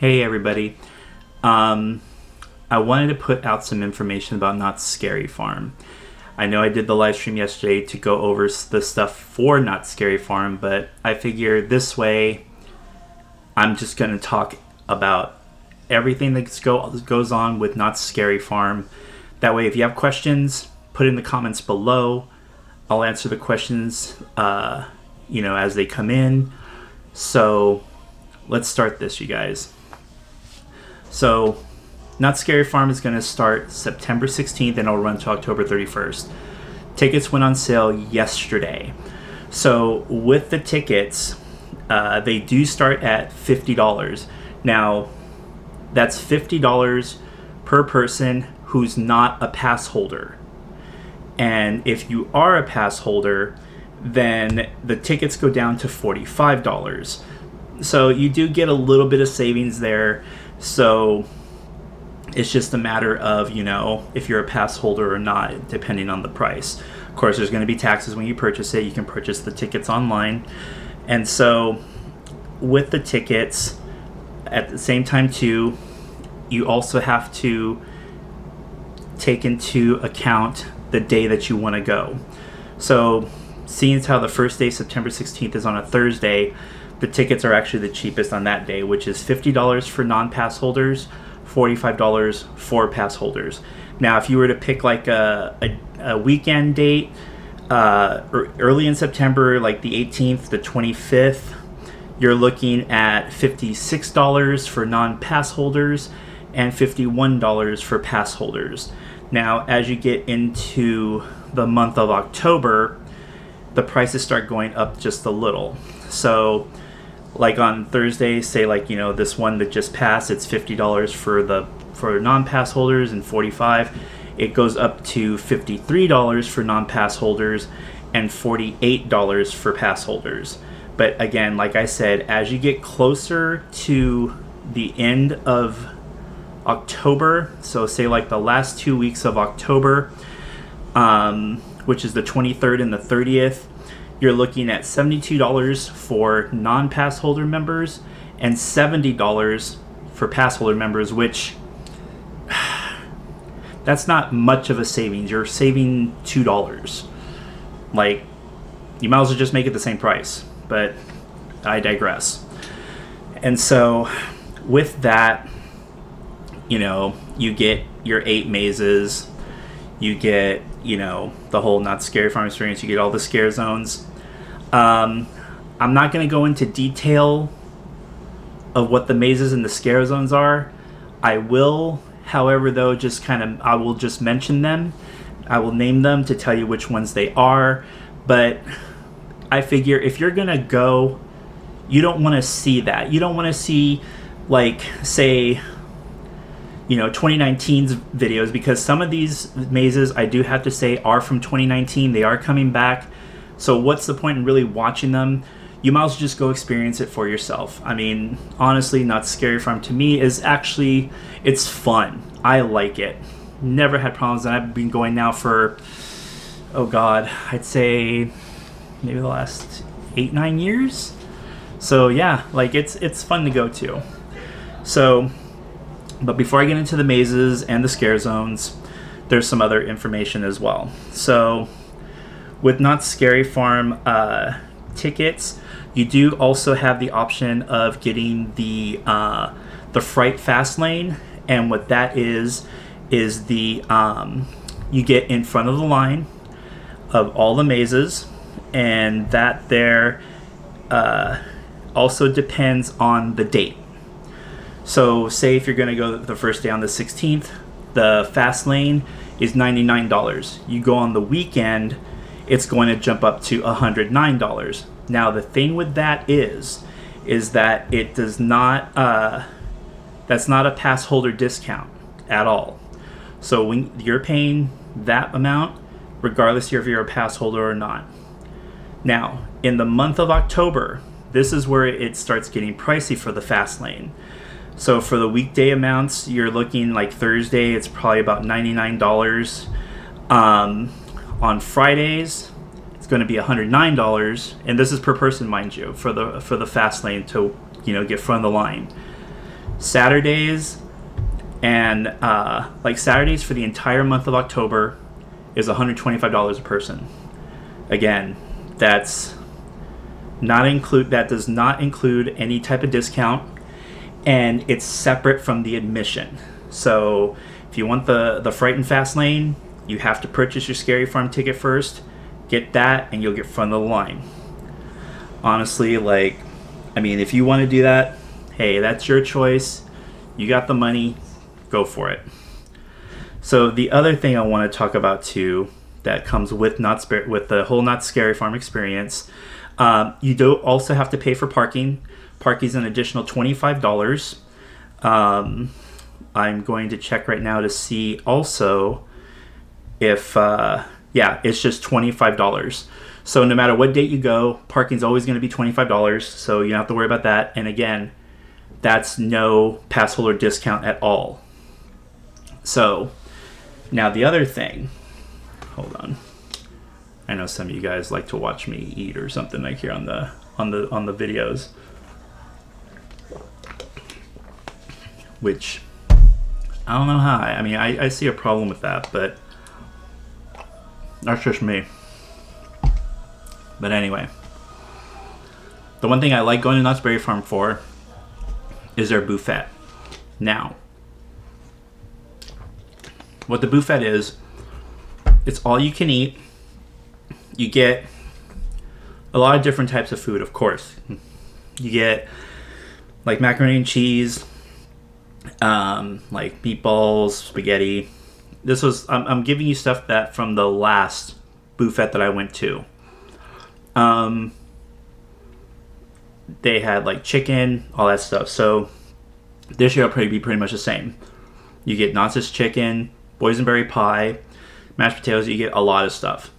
Hey everybody. I wanted to put out some information about Knott's Scary Farm. I know I did the live stream yesterday to go over the stuff for Knott's Scary Farm, but I figure this way I'm just going to talk about everything that goes on with Knott's Scary Farm. That way if you have questions, put in the comments below. I'll answer the questions as they come in. So let's start this, you guys. So, Knott's Scary Farm is going to start September 16th and it'll run to October 31st. Tickets went on sale yesterday. So, with the tickets, they do start at $50. Now, that's $50 per person who's not a pass holder. And if you are a pass holder, then the tickets go down to $45. So, you do get a little bit of savings there. So it's just a matter of, if you're a pass holder or not, depending on the price. Of course, there's going to be taxes when you purchase it. You can purchase the tickets online. And so with the tickets, at the same time too, you also have to take into account the day that you want to go. So seeing as how the first day, September 16th, is on a Thursday, the tickets are actually the cheapest on that day, which is $50 for non-pass holders, $45 for pass holders. Now, if you were to pick like a weekend date, early in September, like the 18th, the 25th, you're looking at $56 for non-pass holders and $51 for pass holders. Now, as you get into the month of October, the prices start going up just a little. So like on Thursday, say this one that just passed, it's $50 for non-pass holders and $45. It goes up to $53 for non-pass holders and $48 for pass holders. But again, like I said, as you get closer to the end of October, so say like the last 2 weeks of October, which is the 23rd and the 30th, you're looking at $72 for non-pass holder members and $70 for pass holder members, which that's not much of a savings. You're saving $2. Like, you might as well just make it the same price, but I digress. And so with that, you get your 8 mazes, you get, the whole Knott's Scary Farm experience, you get all the scare zones. I'm not going to go into detail of what the mazes and the scare zones are. I will, however, though, I will just mention them. I will name them to tell you which ones they are. But I figure if you're going to go, you don't want to see that. You don't want to see, say, 2019's videos, because some of these mazes, I do have to say, are from 2019. They are coming back. So what's the point in really watching them? You might as well just go experience it for yourself. I mean, honestly, Knott's Scary Farm to me is actually, it's fun. I like it. Never had problems, and I've been going now for, I'd say maybe the last 8-9 years. So yeah, it's fun to go to. So, but before I get into the mazes and the scare zones, there's some other information as well. So with Knott's Scary Farm tickets, you do also have the option of getting the Fright fast lane, and what that is the you get in front of the line of all the mazes, and that there also depends on the date. So say if you're going to go the first day on the 16th, the fast lane is $99. You go on the weekend, it's going to jump up to $109. Now the thing with that is that it does not, that's not a pass holder discount at all. So when you're paying that amount, regardless if you're a pass holder or not. Now, in the month of October, this is where it starts getting pricey for the fast lane. So for the weekday amounts, you're looking like Thursday, it's probably about $99. On Fridays, it's going to be $109, and this is per person, mind you, for the fast lane to get front of the line. Saturdays and like Saturdays for the entire month of October is $125 a person. Again, that does not include any type of discount, and it's separate from the admission. So if you want the Fright and Fast Lane, you have to purchase your Scary Farm ticket first, get that, and you'll get front of the line. Honestly, like, I mean, if you want to do that, hey, that's your choice. You got the money, go for it. So the other thing I want to talk about too, that comes with the whole Knott's Scary Farm experience, you do also have to pay for parking. Parking's an additional $25. I'm going to check right now to see also if it's just $25. So no matter what date you go, parking's always going to be $25. So you don't have to worry about that. And again, that's no pass holder discount at all. So now the other thing, hold on. I know some of you guys like to watch me eat or something like here on the videos, which I don't know how. I mean, I see a problem with that, but that's just me. But anyway, the one thing I like going to Knott's Berry Farm for is their buffet. Now, what the buffet is, it's all you can eat. You get a lot of different types of food, of course. You get like macaroni and cheese, like meatballs, spaghetti. I'm giving you stuff that from the last buffet that I went to. They had like chicken, all that stuff. So this year will probably be pretty much the same. You get Knott's chicken, boysenberry pie, mashed potatoes. You get a lot of stuff.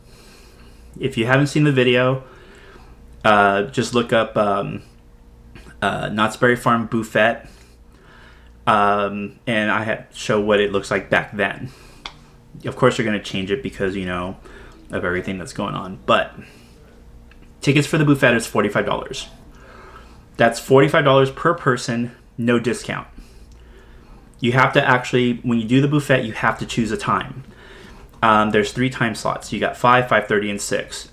If you haven't seen the video, just look up Knott's Berry Farm buffet, and I show what it looks like back then. Of course, they're going to change it because, you know, of everything that's going on. But tickets for the buffet is $45. That's $45 per person, no discount. You have to actually, when you do the buffet, you have to choose a time. There's 3 time slots. You got 5, 5:30, and 6.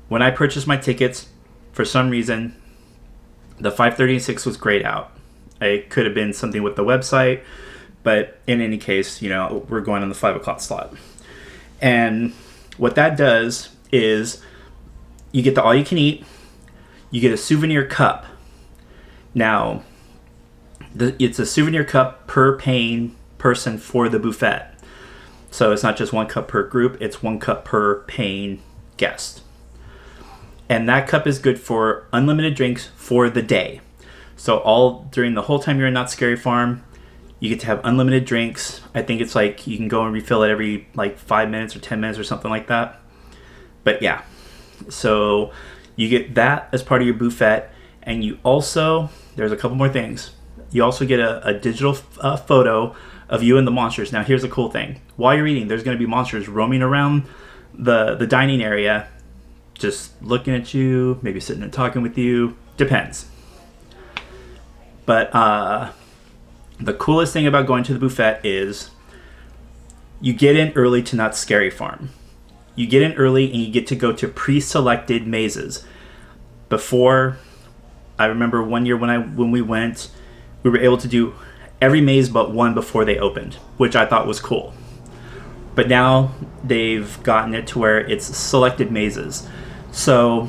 When I purchased my tickets, for some reason, the 5:30 and 6 was grayed out. It could have been something with the website, but in any case, you know, we're going on the 5 o'clock slot. And what that does is you get the all you can eat, you get a souvenir cup. Now, it's a souvenir cup per paying person for the buffet. So it's not just 1 cup per group, it's 1 cup per paying guest. And that cup is good for unlimited drinks for the day. So during the whole time you're in Knott's Scary Farm, you get to have unlimited drinks. I think it's like you can go and refill it every like 5 minutes or 10 minutes or something like that. But yeah, so you get that as part of your buffet. And you also, there's a couple more things. You also get a digital photo of you and the monsters. Now here's the cool thing. While you're eating, there's going to be monsters roaming around the dining area, just looking at you, maybe sitting and talking with you. Depends. But the coolest thing about going to the buffet is you get in early to Knott's Scary Farm. You get in early and you get to go to pre-selected mazes. Before, I remember one year when we went, we were able to do every maze but one before they opened, which I thought was cool. But now they've gotten it to where it's selected mazes. So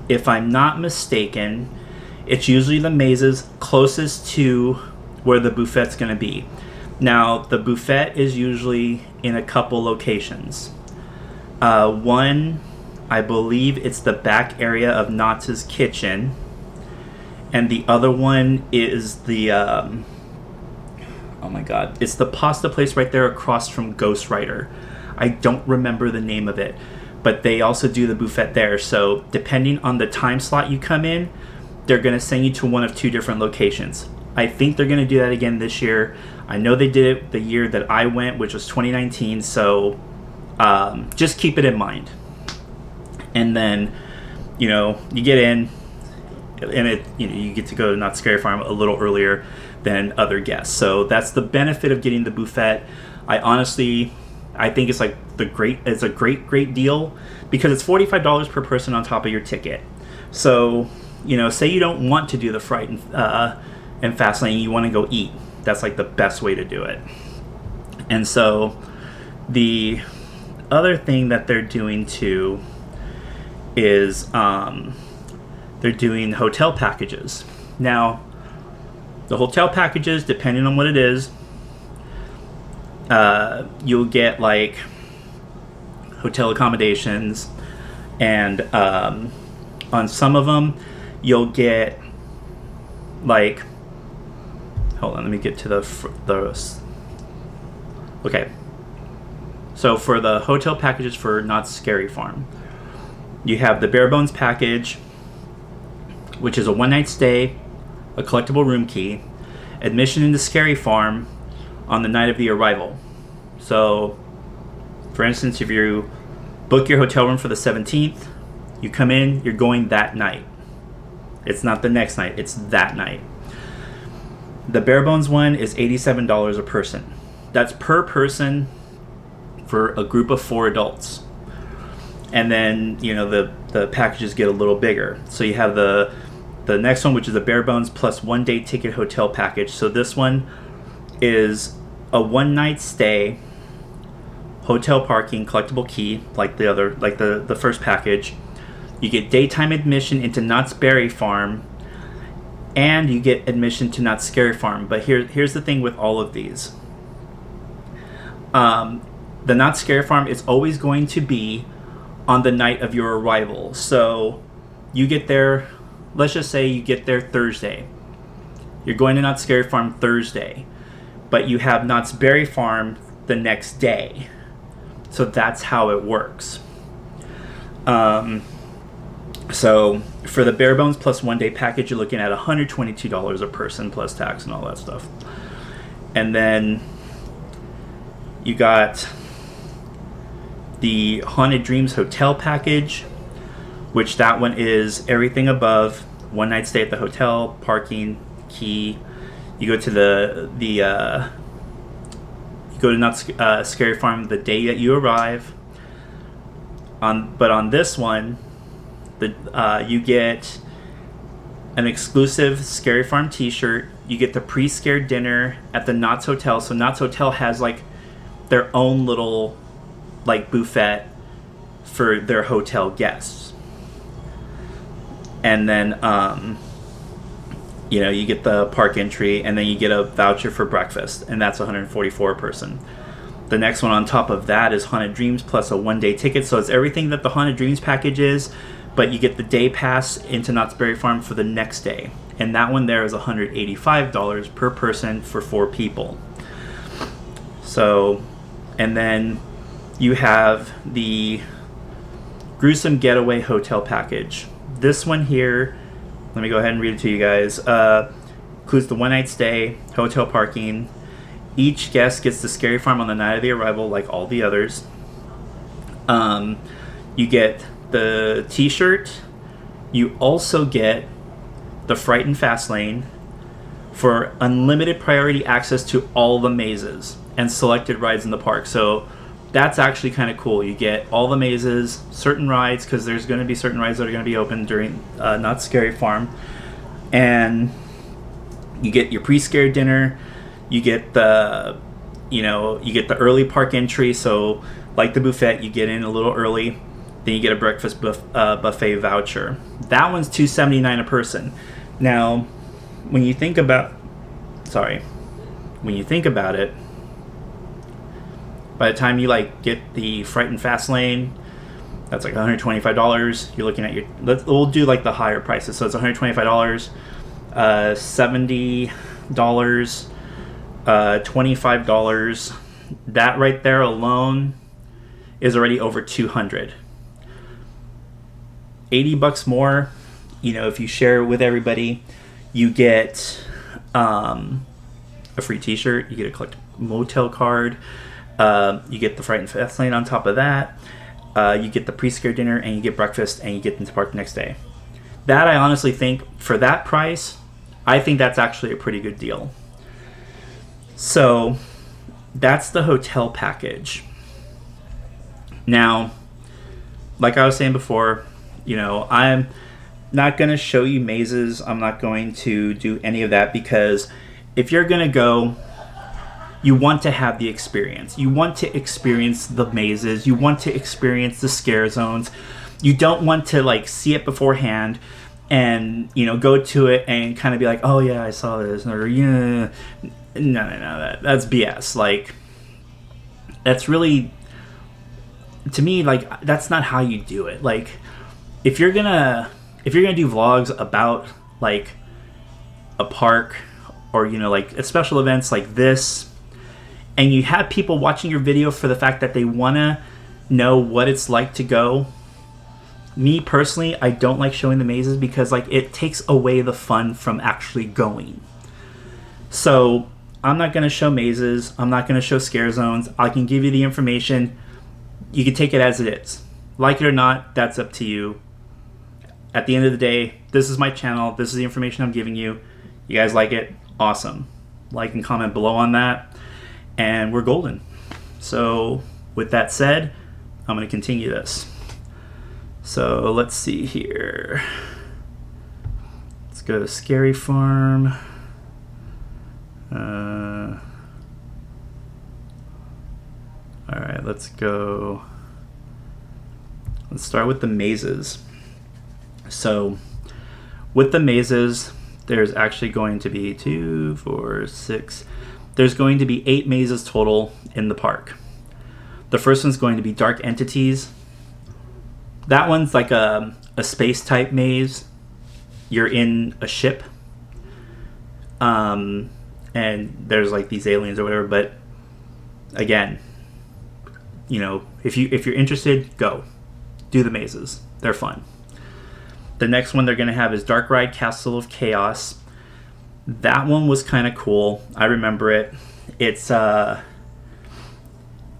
if I'm not mistaken, it's usually the mazes closest to where the buffet's going to be. Now, the buffet is usually in a couple locations. One, I believe it's the back area of Knott's kitchen. And the other one is the, oh my god, it's the pasta place right there across from Ghost Rider. I don't remember the name of it, but they also do the buffet there. So depending on the time slot you come in, they're going to send you to one of 2 different locations. I think they're going to do that again this year. I know they did it the year that I went, which was 2019, so just keep it in mind. And then, you get in, and you get to go to Knott's Scary Farm a little earlier. than other guests. So that's the benefit of getting the buffet. I think it's like it's a great deal because it's $45 per person on top of your ticket. So, say you don't want to do the Fright and Fast Lane, you want to go eat. That's like the best way to do it. And so the other thing that they're doing too is they're doing hotel packages. Now, the hotel packages, depending on what it is, you'll get like hotel accommodations, and on some of them you'll get like, hold on, let me get to the okay. So for the hotel packages for Knott's Scary Farm, you have the bare bones package, which is a one-night stay, a collectible room key, admission into Scary Farm on the night of the arrival. So, for instance, if you book your hotel room for the 17th, you come in, you're going that night. It's not the next night, it's that night. The bare bones one is $87 a person. That's per person for a group of 4 adults. And then, the packages get a little bigger. So you have the next one, which is a bare bones plus 1-day ticket hotel package. So this one is a one-night stay, hotel parking, collectible key, like the first package. You get daytime admission into Knott's Berry Farm, and you get admission to Knott's Scary Farm. But here's the thing with all of these. The Knott's Scary Farm is always going to be on the night of your arrival. So you get there, let's just say you get there Thursday. You're going to Knott's Scary Farm Thursday, but you have Knott's Berry Farm the next day. So that's how it works. So for the bare bones plus 1-day package, you're looking at $122 a person plus tax and all that stuff. And then you got the Haunted Dreams hotel package, which that one is everything above, one night stay at the hotel, parking, key. You go to you go to Knott's Scary Farm the day that you arrive. But on this one, you get an exclusive Scary Farm T-shirt. You get the pre-scared dinner at the Knott's Hotel. So Knott's Hotel has like their own little like buffet for their hotel guests. And then you get the park entry, and then you get a voucher for breakfast, and that's $144 a person. The next one on top of that is Haunted Dreams plus a 1-day ticket. So it's everything that the Haunted Dreams package is, but you get the day pass into Knott's Berry Farm for the next day. And that one there is $185 per person for 4 people. So, and then you have the Gruesome Getaway Hotel package. This one here, let me go ahead and read it to you guys. Includes the one-night stay, hotel parking. Each guest gets the Scary Farm on the night of the arrival, like all the others. You get the T-shirt. You also get the Fright and Fast Lane for unlimited priority access to all the mazes and selected rides in the park. So that's actually kind of cool. You get all the mazes, certain rides, because there's going to be certain rides that are going to be open during Knott's Scary Farm. And you get your pre-scared dinner. You get the early park entry. So like the buffet, you get in a little early. Then you get a breakfast buffet voucher. That one's $279 a person. Now, when you think about it, by the time you get the Fright and Fast Lane, that's like $125. You're looking at we'll do like the higher prices. So it's $125, $70, $25. That right there alone is already over $200. $80 more. If you share with everybody, you get a free T-shirt. You get a collect motel card. You get the Fright and Fast Lane on top of that. You get the pre-scared dinner, and you get breakfast, and you get into the park the next day. That, I honestly think, for that price, I think that's actually a pretty good deal. So that's the hotel package. Now, like I was saying before, you know, I'm not going to show you mazes. I'm not going to do any of that, because if you're going to go, you want to have the experience. You want to experience the mazes. You want to experience the scare zones. You don't want to like see it beforehand and, you know, go to it and kind of be like, oh yeah, I saw this, or yeah, no, that's BS. Like, that's really, to me, like, that's not how you do it. Like, if you're gonna do vlogs about like a park, or, you know, like special events like this, and you have people watching your video for the fact that they want to know what it's like to go. Me personally, I don't like showing the mazes, because like it takes away the fun from actually going. So I'm not going to show mazes. I'm not going to show scare zones. I can give you the information. You can take it as it is. Like it or not, that's up to you. At the end of the day, this is my channel. This is the information I'm giving you. You guys like it? Awesome. Like and comment below on that, and we're golden. So with that said, I'm going to continue this. So let's see here. Let's go to Scary Farm. Alright, let's go. Let's start with the mazes. So with the mazes, there's actually going to be 2, 4, 6. There's going to be 8 mazes total in the park. The first one's going to be Dark Entities. That one's like a space type maze. You're in a ship. And there's like these aliens or whatever, but again, you know, if you're interested, go. Do the mazes. They're fun. The next one they're going to have is Dark Ride Castle of Chaos. That one was kind of cool. I remember it. It's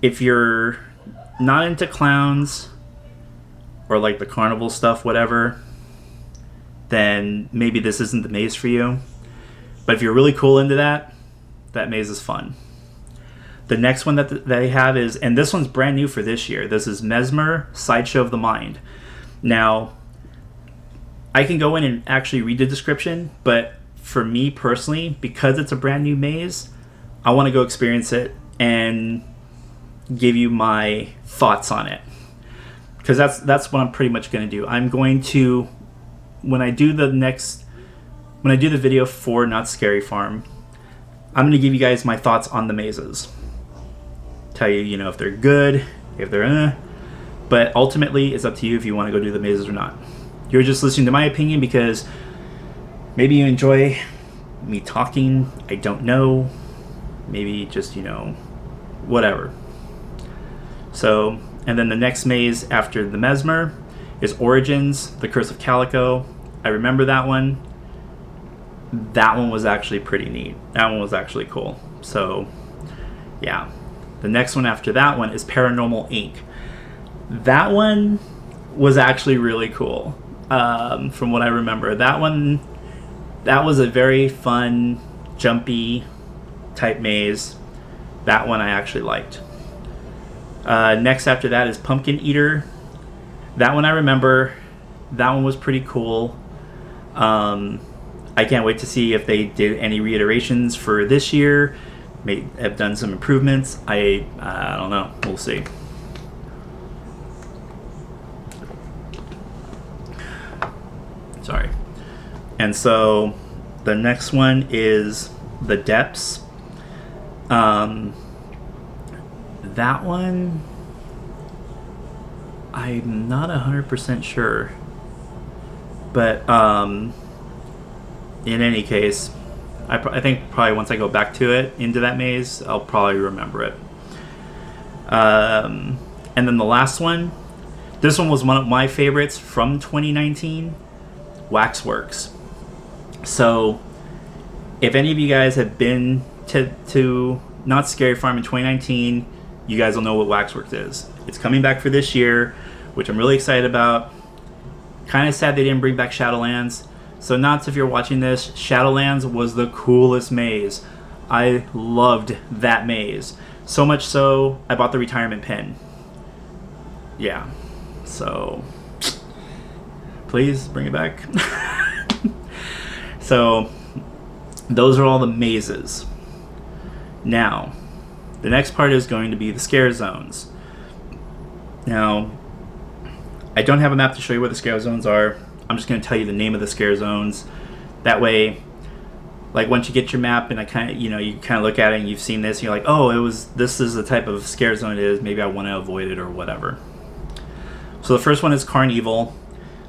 if you're not into clowns or like the carnival stuff, whatever, then maybe this isn't the maze for you. But if you're really cool into that, that maze is fun. The next one that they have is, and this one's brand new for this year, this is Mesmer Sideshow of the Mind. Now, I can go in and actually read the description, but for me personally, because it's a brand new maze, I want to go experience it and give you my thoughts on it. Because that's what I'm pretty much going to do. I'm going to, when I do the video for Not Scary Farm, I'm going to give you guys my thoughts on the mazes. Tell you, you know, if they're good, if they're but ultimately it's up to you if you want to go do the mazes or not. You're just listening to my opinion because maybe you enjoy me talking, I don't know. Maybe just, you know, whatever. So, and then the next maze after the Mesmer is Origins, The Curse of Calico. I remember that one. That one was actually pretty neat. That one was actually cool. So, yeah. The next one after that one is Paranormal Inc. That one was actually really cool. From what I remember. That was a very fun, jumpy type maze. That one I actually liked. Next after that is Pumpkin Eater. That one I remember. That one was pretty cool. I can't wait to see if they did any reiterations for this year. May have done some improvements. I don't know. We'll see. Sorry. And so the next one is The Depths. That one, I'm not 100% sure. But in any case, I think probably once I go back to it, into that maze, I'll probably remember it. And then the last one, this one was one of my favorites from 2019, Waxworks. So if any of you guys have been to Not Scary Farm in 2019, you guys will know what Waxworks is. It's coming back for this year, which I'm really excited about. Kind of sad they didn't bring back Shadowlands. So Knott, if you're watching this, Shadowlands was the coolest maze. I loved that maze. So much so, I bought the retirement pin. Yeah. So, please bring it back. So, those are all the mazes. Now, the next part is going to be the scare zones. Now, I don't have a map to show you where the scare zones are. I'm just going to tell you the name of the scare zones. That way, like once you get your map and you kind of look at it and you've seen this, and you're like, oh, this is the type of scare zone it is. Maybe I want to avoid it or whatever. So the first one is Carnival.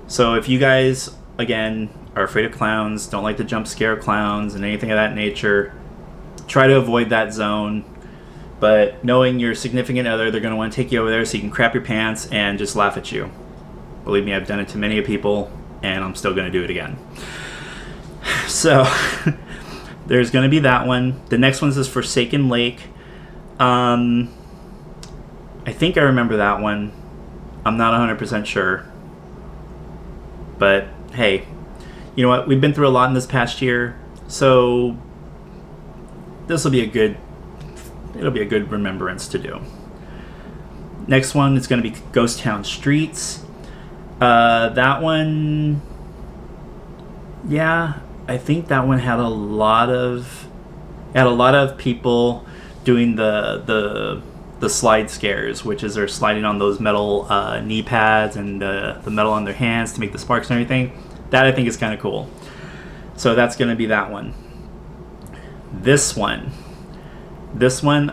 So if you guys, again, are afraid of clowns, don't like to jump scare clowns and anything of that nature, try to avoid that zone. But knowing your significant other, they're going to want to take you over there so you can crap your pants and just laugh at you. Believe me, I've done it to many people, and I'm still going to do it again. So, there's going to be that one. The next one is Forsaken Lake. I think I remember that one. I'm not 100% sure. But, hey, you know what? We've been through a lot in this past year, so this will be a good remembrance to do. Next one is going to be Ghost Town Streets. That one, yeah, I think that one had a lot of people doing the slide scares, which is they're sliding on those metal knee pads and the metal on their hands to make the sparks and everything. That I think is kind of cool. So that's going to be that one. This one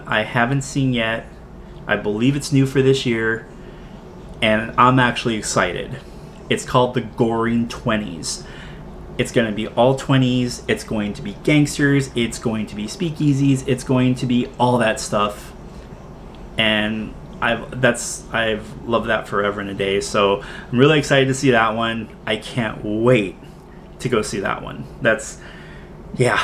I haven't seen yet. I believe it's new for this year, and I'm actually excited. It's called the Goring 20s. It's going to be all 20s. It's going to be gangsters. It's going to be speakeasies. It's going to be all that stuff. And I've loved that forever and a day. So I'm really excited to see that one. I can't wait to go see that one. Yeah.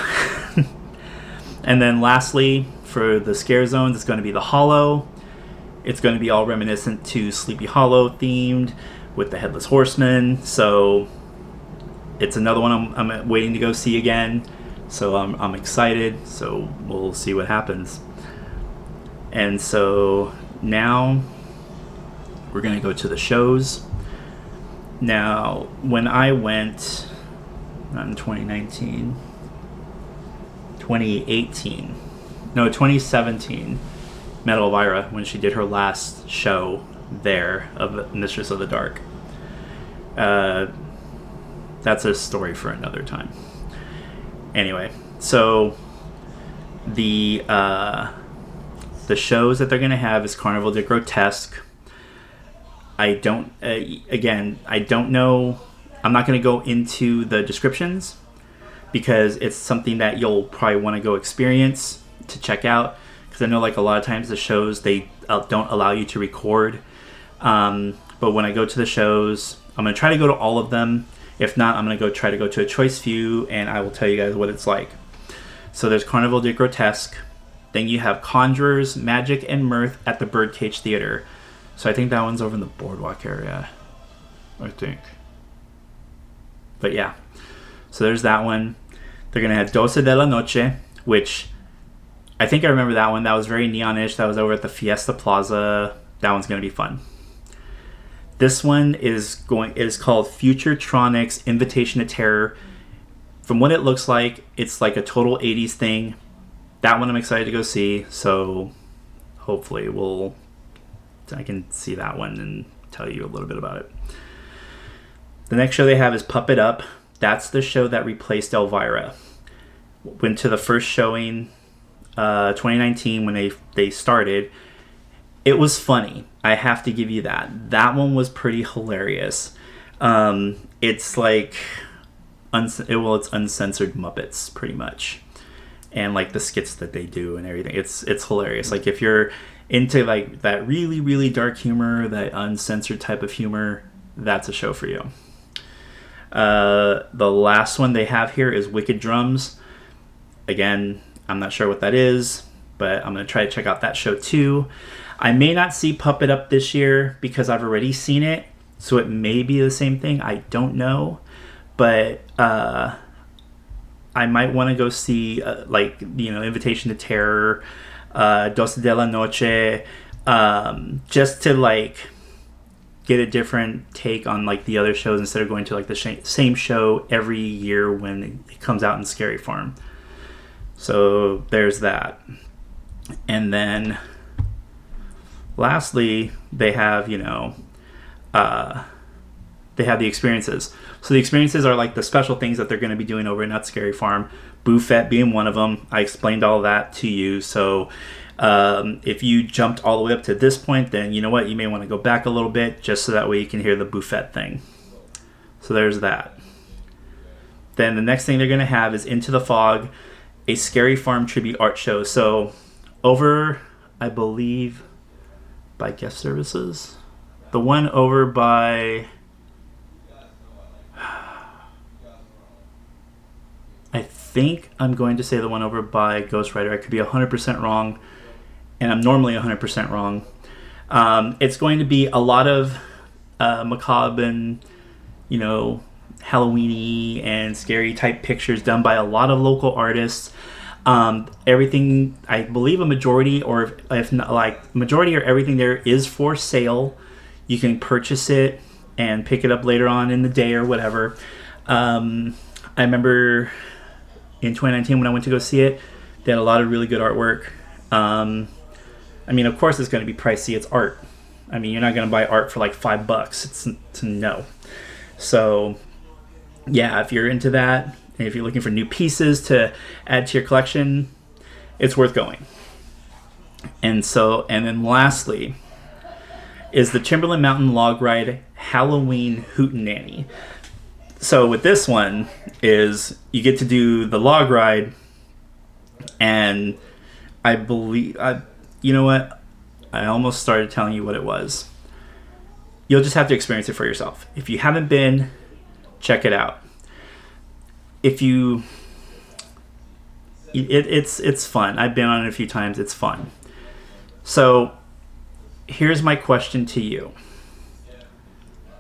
And then lastly, for the scare zones, it's going to be the Hollow. It's going to be all reminiscent to Sleepy Hollow themed with the Headless Horseman. So it's another one I'm waiting to go see again. So I'm excited. So we'll see what happens. And so now we're going to go to the shows. Now, when I went, not in 2019, 2017, met Elvira when she did her last show there of Mistress of the Dark. That's a story for another time. Anyway, so the shows that they're going to have is Carnival de Grotesque. I don't know. I'm not going to go into the descriptions because it's something that you'll probably want to go experience to check out. Because I know like a lot of times the shows, they don't allow you to record. But when I go to the shows, I'm going to try to go to all of them. If not, I'm going to try to go to a choice few, and I will tell you guys what it's like. So there's Carnival de Grotesque. Then you have Conjurers, Magic, and Mirth at the Birdcage Theater. So I think that one's over in the Boardwalk area. I think. But yeah. So there's that one. They're going to have Doce de la Noche, which I think I remember that one. That was very neonish. That was over at the Fiesta Plaza. That one's going to be fun. This one is called Futuretronics Invitation to Terror. From what it looks like, it's like a total 80s thing. That one I'm excited to go see. So hopefully I can see that one and tell you a little bit about it. The next show they have is Puppet Up. That's the show that replaced Elvira. Went to the first showing 2019 when they started. It was funny. I have to give you that. That one was pretty hilarious. It's like it's uncensored Muppets pretty much, and like the skits that they do and everything. It's hilarious. Like if you're into like that really really dark humor, that uncensored type of humor, that's a show for you. The last one they have here is Wicked Drums. Again, I'm not sure what that is, but I'm going to try to check out that show too. I may not see Puppet Up this year because I've already seen it, so it may be the same thing. I don't know. But I might want to go see like, you know, Invitation to Terror, Doce de la Noche, just to like get a different take on like the other shows instead of going to like the same show every year when it comes out in Scary Farm. So there's that. And then lastly, they have, you know, they have the experiences. So the experiences are like the special things that they're going to be doing over at Knott Scary Farm. Buffet being one of them. I explained all that to you. So if you jumped all the way up to this point, then you know what? You may want to go back a little bit just so that way you can hear the buffet thing. So there's that. Then the next thing they're going to have is Into the Fog, a Scary Farm tribute art show. So over, I believe, by Guest Services, the one over by, I think I'm going to say the one over by Ghostwriter. I could be 100% wrong, and I'm normally 100% wrong. It's going to be a lot of macabre and, you know, Halloween-y and scary type pictures done by a lot of local artists. Everything, I believe a majority, or if not, like majority or everything there is for sale. You can purchase it and pick it up later on in the day or whatever. I remember in 2019 when I went to go see it, they had a lot of really good artwork. I mean, of course it's going to be pricey. It's art. I mean, you're not going to buy art for like $5. It's no. So yeah, if you're into that, and if you're looking for new pieces to add to your collection, it's worth going. And then lastly is the Timberland Mountain Log Ride Halloween Hootenanny. So with this one is you get to do the log ride, and I believe, you know what? I almost started telling you what it was. You'll just have to experience it for yourself. If you haven't been, check it out. If you, it's fun. I've been on it a few times. It's fun. So here's my question to you.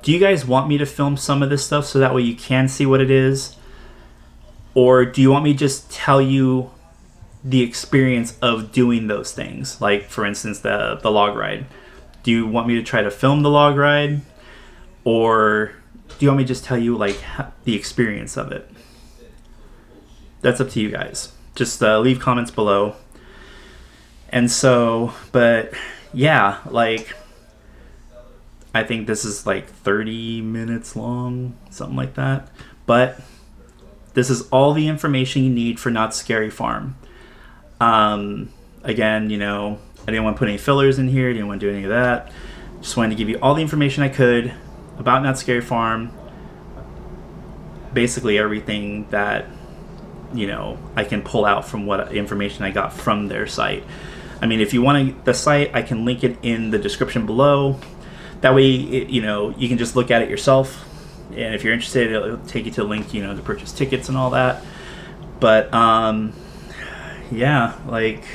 Do you guys want me to film some of this stuff so that way you can see what it is? Or do you want me to just tell you the experience of doing those things? Like, for instance, the log ride. Do you want me to try to film the log ride? Or do you want me to just tell you, like, the experience of it? That's up to you guys. Just leave comments below. And so, but yeah, like, I think this is like 30 minutes long, something like that. But this is all the information you need for Knott Scary Farm. Again, you know, I didn't want to put any fillers in here. Didn't want to do any of that. Just wanted to give you all the information I could about Knott Scary Farm. Basically everything that, you know, I can pull out from what information I got from their site. I mean, if you want the site, I can link it in the description below. That way, you know, you can just look at it yourself. And if you're interested, it'll take you to a link, you know, to purchase tickets and all that. But, yeah, like,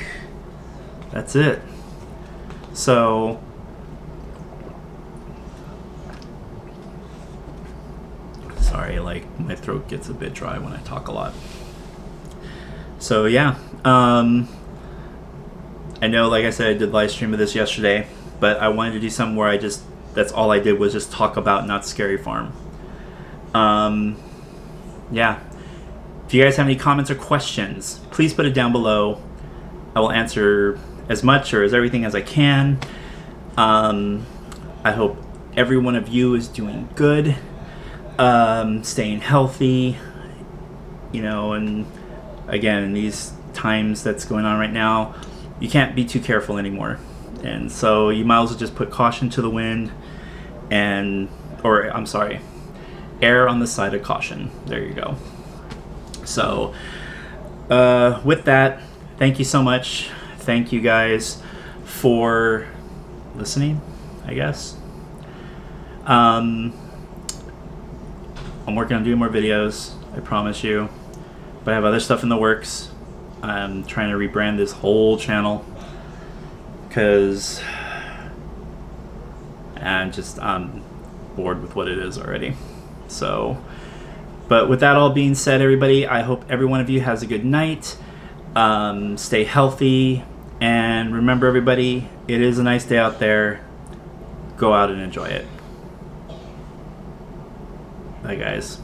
that's it. So, sorry, like, my throat gets a bit dry when I talk a lot. So, yeah. I know, like I said, I did a live stream of this yesterday, but I wanted to do something where that's all I did was just talk about Knott Scary Farm. Yeah. If you guys have any comments or questions, please put it down below. I will answer as much or as everything as I can. I hope every one of you is doing good, staying healthy, you know, and again, in these times that's going on right now, you can't be too careful anymore. And so you might as well just put caution to the wind err on the side of caution. There you go. So with that, thank you so much. Thank you guys for listening, I guess. I'm working on doing more videos, I promise you. But I have other stuff in the works. I'm trying to rebrand this whole channel because I'm bored with what it is already. So, But with that all being said, everybody, I hope every one of you has a good night. Stay healthy. And remember, everybody, it is a nice day out there. Go out and enjoy it. Bye, guys.